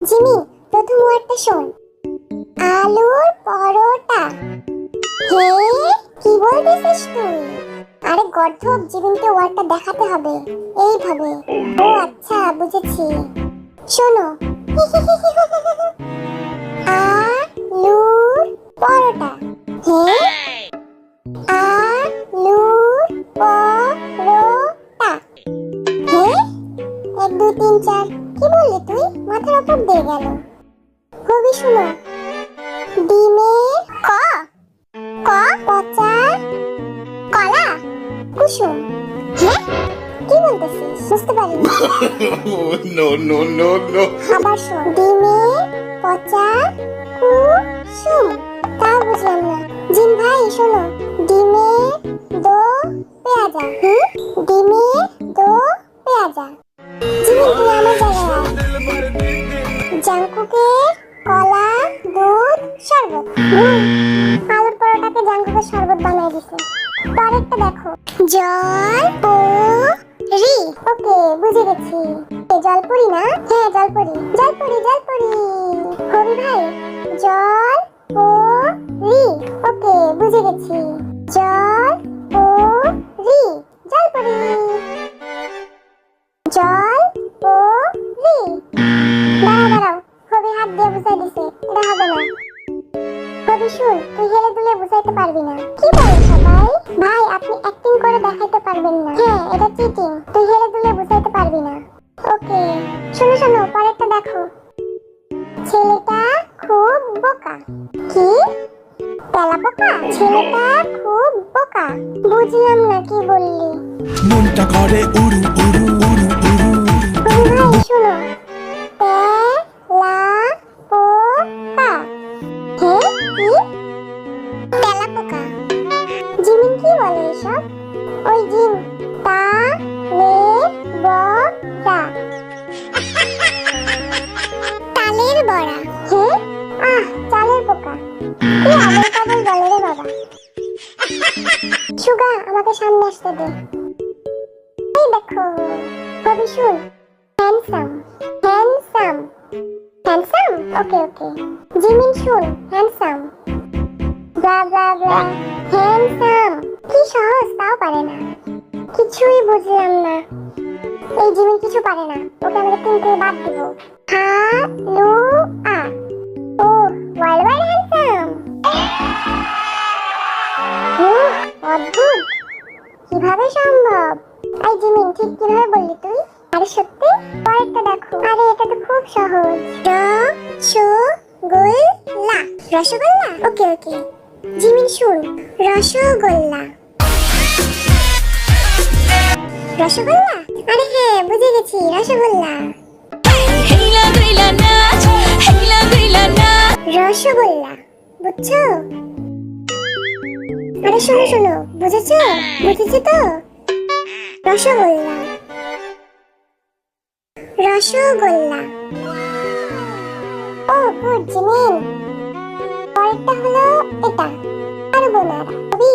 Jimmy, প্রথম ওয়ার্ডটা শোন। আলুর পরোটা। হে, কি বলতেছিস তুই? আরে গর্ধব, জিমিনকে ওয়ার্ডটা দেখাতে হবে এইভাবে। ও আচ্ছা, বুঝেছি। শোনো, আলুর পরোটা। হে, আলুর পরোটা। হে, 1 2 3 4। কি বললি তুই? মাথার উপর দিয়ে গেল। খুবই শুনো। ডিমের ক ক পচা কলা কুসুম। হ্যাঁ, কি বলতেছিস? বুঝতে পারিনি। No, no, no, no. আবার শোন। ডিমের পচা কুসুম। তাও বুঝলাম না। জিন ভাই শোনো। ডিমের দো পেঁয়াজা। ডিমের দো পেঁয়াজা। জিমিন, তুই আমার জায়গায় আয়। জাঙ্কুকের কলা দুধ শরবত। আলুর পরোটাকে জাঙ্কুকের শরবত বানাই দিছে। পরেরটা দেখো। জলপুরি। ওকে, বুঝে গেছি। জলপুরি না? হ্যাঁ, জলপুরি জলপুরি জলপুরি। হবি ভাই, জলপুরি। ওকে, বুঝে গেছি। জলপুরি জলপুরি জলপুরি। দাঁড়াও, কবি হাত দিয়ে বুঝাই দিছে, এটা হবে না। কবি শুন, তুই হেলে দুলে বুঝাইতে পারবি না। কি বলে সবাই? ভাই, আপনি অ্যাক্টিং করে দেখাইতে পারবেন না। হ্যাঁ, এটা চিটিং। তুই হেলে দুলে বুঝাইতে পারবি না। ওকে, শোনো শোনো, পরেরটা দেখো। ছেলেটা খুব বোকা। কি? তেলাপোকা? ছেলেটা খুব বোকা। বুঝলাম না, কি বললি? মনটা করে উড়ু উড়ু উড়ু উড়ু। কবি ভাই শোনো। তেলাপোকা। হে, কি? তেলাপোকা। জিমিন কি বলে এসব? ওই জিম, তা লে বড়া। তালের বড়া। হে, চালের পোকা। কি আদল কাদল বলে রে বাবা। সুগা, আমাকে সামনে আসতে দে। এই দেখো, কবি শুন। Handsome handsome handsome. Okay okay. Jimin শুন। Handsome blah blah blah. Handsome. কি সহজ, তাও পারে না। কিছুই বুঝলাম না। এই জিমিন কিছু পারে না। ওকে আমাদের টিম থেকে বাদ দিব। হ্যালো আ। ও, ওয়াইল্ড ওয়াইল্ড হ্যান্ডসাম। অদ্ভুত, কিভাবে সম্ভব? এই জিমিন, ঠিক কিভাবে বললি তুই? আরে সত্যি? পরেরটা দেখো। আরে এটা তো খুব সহজ। রসগোল্লা। রসগোল্লা। ওকে ওকে। জিমিন শুন। রসগোল্লা। রসগোল্লা। আরে হ্যাঁ, বুঝে গেছি, রসগোল্লা। রসগোল্লা, বুঝছো? আরে শোনো শোনো, বুঝেছো? বুঝেছি তো? রসগোল্লা রসগোল্লা। ও গুড জিমিন। পরেরটা হলো এটা। কার্বোনারা। কবি,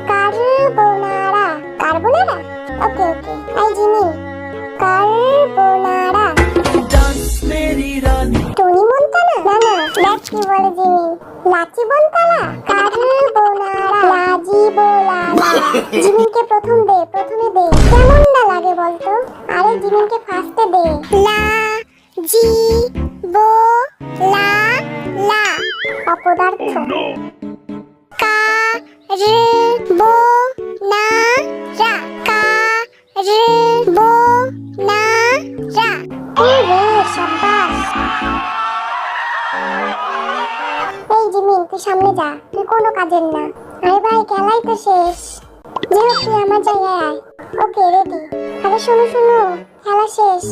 কার্বোনারা। কার্বোনারা। ওকে ওকে। এই জিমিন, কার্বোনারা। টনি মন্তানা? না না, দেখ কি বলে জিমিন। লাচি বন্তানা। কার্বোনারা। লাজি বোলালা। জিমিনকে প্রথমে দে। কেমন না লাগে বলতো? আরে জিমিনকে ফার্স্টে দে। লা জি বো লা লা। অপদার্থ। কা রে বো না রা। কা রে বো না রা। ওরে শাবাশ। এই জিমিন, তুই সামনে যা, তুই কোনো কাজের না। আরে ভাই, খেলাই তো শেষ। যাই হোক, তুই আমার জায়গায় আয়। ওকে, রেডি। আরে শোনো শোনো, খেলা শেষ।